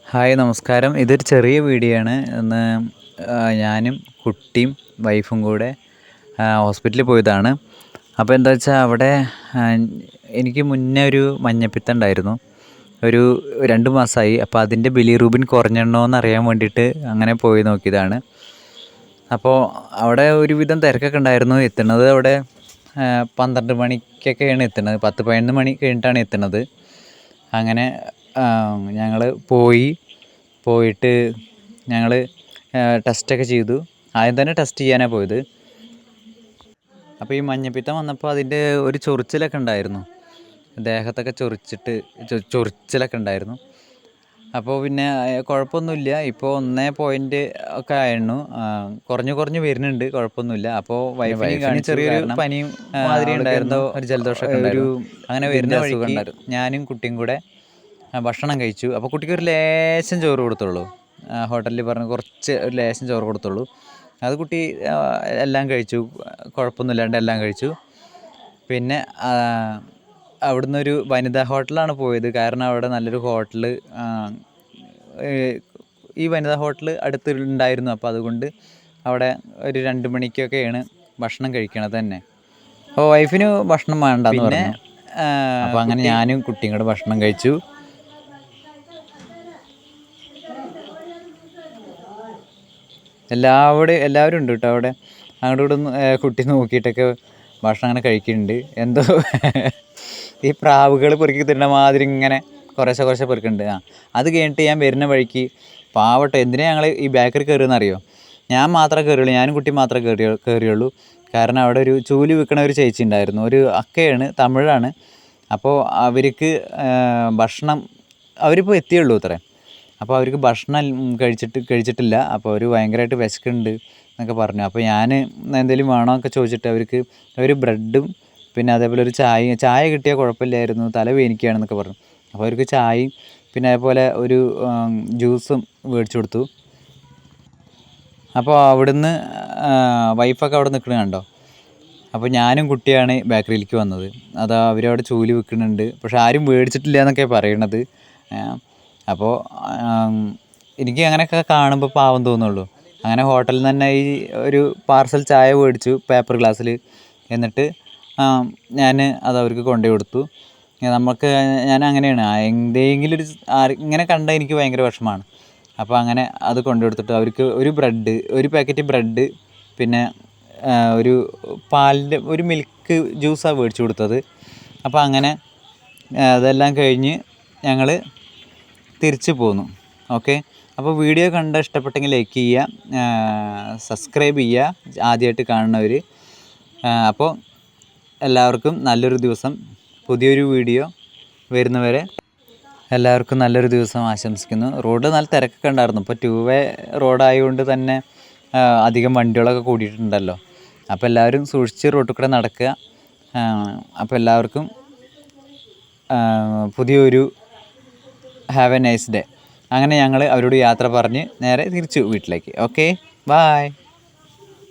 Hi നമസ്കാരം. ഇതൊരു ചെറിയ വീഡിയോ ആണ്. ഇന്ന് ഞാനും കുട്ടിയും വൈഫും കൂടെ ഹോസ്പിറ്റലിൽ പോയതാണ്. അപ്പോൾ എന്താ വെച്ചാൽ അവിടെ എനിക്ക് മുന്നേ ഒരു മഞ്ഞപ്പിത്തം ഉണ്ടായിരുന്നു. ഒരു 2 മാസമായി. അപ്പോൾ അതിൻ്റെ ബിലിറൂബിൻ കുറഞ്ഞെണ്ണോ എന്നറിയാൻ വേണ്ടിയിട്ട് അങ്ങനെ പോയി നോക്കിയതാണ്. അപ്പോൾ അവിടെ ഒരുവിധം തിരക്കൊക്കെ ഉണ്ടായിരുന്നു. എത്തുന്നത് അവിടെ 12 മണിക്കൊക്കെയാണ് എത്തുന്നത്. 10-11 മണി കഴിഞ്ഞിട്ടാണ് എത്തുന്നത്. അങ്ങനെ ഞങ്ങൾ പോയിട്ട് ഞങ്ങൾ ടെസ്റ്റൊക്കെ ചെയ്തു. ആദ്യം തന്നെ ടെസ്റ്റ് ചെയ്യാനാണ് പോയത്. അപ്പോൾ ഈ മഞ്ഞപ്പിത്തം വന്നപ്പോൾ അതിൻ്റെ ഒരു ചൊറിച്ചിലൊക്കെ ഉണ്ടായിരുന്നു. ദേഹത്തൊക്കെ ചൊറിച്ചിലൊക്കെ ഉണ്ടായിരുന്നു. അപ്പോൾ പിന്നെ കുഴപ്പമൊന്നുമില്ല. ഇപ്പോൾ 1 ഒക്കെ ആയിരുന്നു. കുറഞ്ഞ് വരുന്നുണ്ട്. കുഴപ്പമൊന്നുമില്ല. അപ്പോൾ വൈഫിന് ചെറിയൊരു പനിയും മാതിരി ഉണ്ടായിരുന്നു. ഒരു ജലദോഷമൊക്കെ ഉണ്ടായിരുന്നു. അങ്ങനെ വരുന്ന വഴിക്ക് ഞാനും കുട്ടിയും കൂടെ ഭക്ഷണം കഴിച്ചു. അപ്പോൾ കുട്ടിക്ക് ഒരു ലേശം ചോറ് കൊടുത്തുള്ളൂ. ഹോട്ടലിൽ പറഞ്ഞ് ഒരു ലേശം ചോറ് കൊടുത്തുള്ളൂ. അത് കുട്ടി എല്ലാം കഴിച്ചു. കുഴപ്പമൊന്നുമില്ലാണ്ട് എല്ലാം കഴിച്ചു. പിന്നെ അവിടുന്ന് ഒരു വനിതാ ഹോട്ടലാണ് പോയത്. കാരണം അവിടെ നല്ലൊരു ഹോട്ടൽ, ഈ വനിതാ ഹോട്ടൽ അടുത്തുണ്ടായിരുന്നു. അപ്പോൾ അതുകൊണ്ട് അവിടെ ഒരു 2 മണിക്കൊക്കെയാണ് ഭക്ഷണം കഴിക്കണത് തന്നെ. അപ്പോൾ വൈഫിന് ഭക്ഷണം വേണ്ടെന്ന് പറഞ്ഞു. അപ്പോൾ അങ്ങനെ ഞാനും കുട്ടിയും കൂടെ ഭക്ഷണം കഴിച്ചു. എല്ലാവരും ഉണ്ട് കേട്ടോ അവിടെ. അങ്ങോട്ട് ഇവിടെ കുട്ടി നോക്കിയിട്ടൊക്കെ ഭക്ഷണം അങ്ങനെ കഴിക്കുന്നുണ്ട്. എന്തോ ഈ പ്രാവുകൾ പെറുക്കി തിന്ന മാതിരി ഇങ്ങനെ കുറേശ്ശെ പെറുക്കുന്നുണ്ട്. അത് കഴിഞ്ഞിട്ട് ഞാൻ വരുന്ന വഴിക്ക് പാവട്ടെ എന്തിനാ ഞങ്ങൾ ഈ ബേക്കറി കയറിയെന്ന് അറിയോ? ഞാൻ മാത്രമേ കയറിയുള്ളൂ, ഞാനും കുട്ടി മാത്രമേ കയറിയുള്ളൂ. കാരണം അവിടെ ഒരു ചൂല് വിൽക്കണ ഒരു ചേച്ചി ഉണ്ടായിരുന്നു. ഒരു അക്കയാണ്, തമിഴാണ്. അപ്പോൾ അവർക്ക് ഭക്ഷണം അവരിപ്പോൾ എത്തിയുള്ളൂ അത്രേ. അപ്പോൾ അവർക്ക് ഭക്ഷണം കഴിച്ചിട്ടില്ല. അപ്പോൾ അവർ ഭയങ്കരമായിട്ട് വിശക്കുന്നുണ്ട് എന്നൊക്കെ പറഞ്ഞു. അപ്പോൾ ഞാൻ എന്തെങ്കിലും വേണോ എന്നൊക്കെ ചോദിച്ചിട്ട് അവർക്ക് ഒരു ബ്രെഡും പിന്നെ അതേപോലെ ഒരു ചായ കിട്ടിയാൽ കുഴപ്പമില്ലായിരുന്നു, തല വേദനിക്കുകയാണെന്നൊക്കെ പറഞ്ഞു. അപ്പോൾ അവർക്ക് ചായയും പിന്നെ അതേപോലെ ഒരു ജ്യൂസും മേടിച്ചു കൊടുത്തു. അപ്പോൾ അവിടുന്ന് വൈഫൊക്കെ അവിടെ നിൽക്കണ കണ്ടോ. അപ്പോൾ ഞാനും കുട്ടിയാണ് ബേക്കറിയിലേക്ക് വന്നത്. അതാ അവരവിടെ ചൂല് വിൽക്കുന്നുണ്ട്. പക്ഷെ ആരും മേടിച്ചിട്ടില്ല എന്നൊക്കെയാണ് പറയണത്. അപ്പോൾ എനിക്ക് അങ്ങനെയൊക്കെ കാണുമ്പോൾ പാവം തോന്നുള്ളൂ. അങ്ങനെ ഹോട്ടലിൽ നിന്ന് തന്നെ ഈ ഒരു പാർസൽ ചായ മേടിച്ചു പേപ്പർ ഗ്ലാസ്സിൽ. എന്നിട്ട് ഞാൻ അത് അവർക്ക് കൊണ്ടുപോയി കൊടുത്തു. ഞാൻ അങ്ങനെയാണ്, എന്തെങ്കിലും ഇങ്ങനെ കണ്ടാൽ എനിക്ക് ഭയങ്കര വിഷമമാണ്. അപ്പോൾ അങ്ങനെ അത് കൊണ്ടുപോയി കൊടുത്തിട്ട് അവർക്ക് ഒരു പാക്കറ്റ് ബ്രെഡ് പിന്നെ ഒരു പാലിൻ്റെ ഒരു മിൽക്ക് ജ്യൂസാണ് മേടിച്ചു കൊടുത്തത്. അപ്പോൾ അങ്ങനെ അതെല്ലാം കഴിഞ്ഞ് ഞങ്ങൾ തിരിച്ചു പോന്നു. ഓക്കെ. അപ്പോൾ വീഡിയോ ഇഷ്ടപ്പെട്ടെങ്കിൽ ലൈക്ക് ചെയ്യുക, സബ്സ്ക്രൈബ് ചെയ്യുക ആദ്യമായിട്ട് കാണുന്നവർ. അപ്പോൾ എല്ലാവർക്കും നല്ലൊരു ദിവസം. പുതിയൊരു വീഡിയോ വരുന്നവരെ എല്ലാവർക്കും നല്ലൊരു ദിവസം ആശംസിക്കുന്നു. റോഡ് നല്ല തിരക്കൊക്കെ ഉണ്ടായിരുന്നു. ഇപ്പോൾ 2 വേ റോഡായതുകൊണ്ട് തന്നെ അധികം വണ്ടികളൊക്കെ കൂടിയിട്ടുണ്ടല്ലോ. അപ്പോൾ എല്ലാവരും സൂക്ഷിച്ച് റോട്ടിൽ കൂടെ നടക്കുക. അപ്പോൾ എല്ലാവർക്കും പുതിയൊരു ഹാവ് എ നൈസ് ഡേ. അങ്ങനെ ഞങ്ങൾ അവരോട് യാത്ര പറഞ്ഞ് നേരെ തിരിച്ചു വീട്ടിലേക്ക്. Okay, bye.